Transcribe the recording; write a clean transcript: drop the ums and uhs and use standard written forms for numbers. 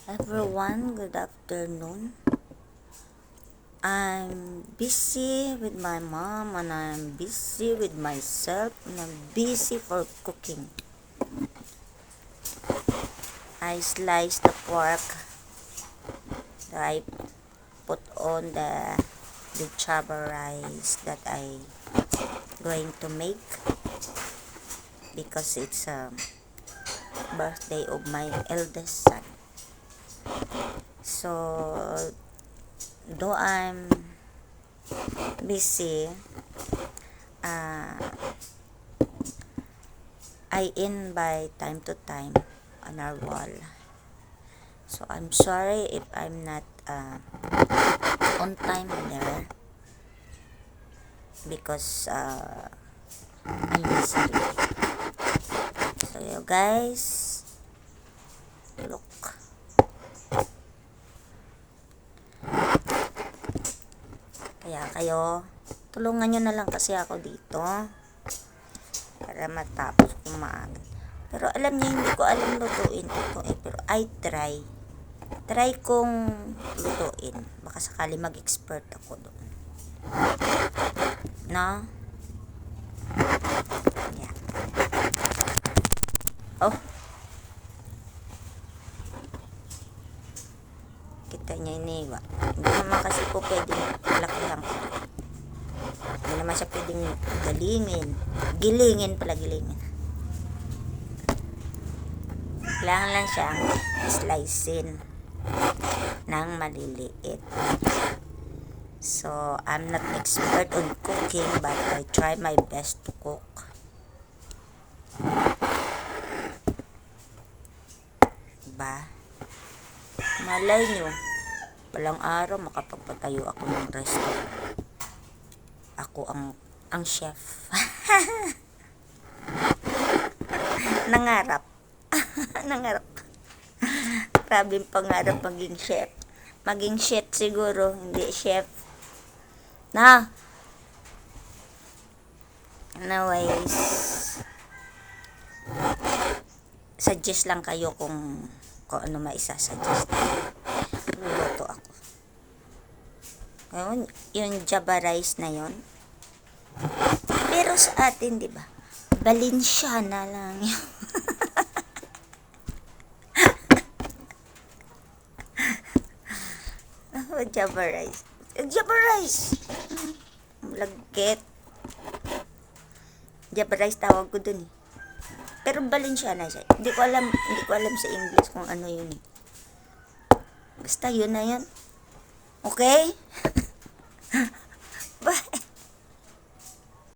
Everyone, good afternoon. I'm busy with my mom and I'm busy with myself and I'm busy for cooking. I sliced the pork that I put on the chaba rice that I going to make because it's a birthday of my eldest son. So though I'm busy, I in by time to time on our wall. So I'm sorry if I'm not on time there because I'm busy. So you guys, look. Kaya kayo, tulungan nyo na lang kasi ako dito para matapos kumain. Pero alam niyo, hindi ko alam lutuin ito pero I try kong lutuin, baka sakali mag-expert ako doon, no? Yeah. Oh, kita niya iniwa, hindi naman kasi po pwedeng lakihan ko, hindi naman siya pwedeng gilingin, kailangan lang siyang slicein ng maliliit. So I'm not expert on cooking but I try my best to cook. Diba? Malay nyo, walang araw makapagpatayo ako ng restaurant. Ako ang chef. Nangarap. Nangarap. Grabe pangarap maging chef. Maging chef siguro, hindi chef. Na. Anyways, suggest lang kayo kung ano maisasuggest. Luluto ako. Ngayon, yung jaba rice na yon. Pero sa atin, di ba? Balenciana lang yun. Java rice. Java rice! Lagkit. Java rice tawag ko dun eh. Pero Balenciana siya. Hindi ko alam sa English kung ano yun eh. Basta yun na yan. Okay?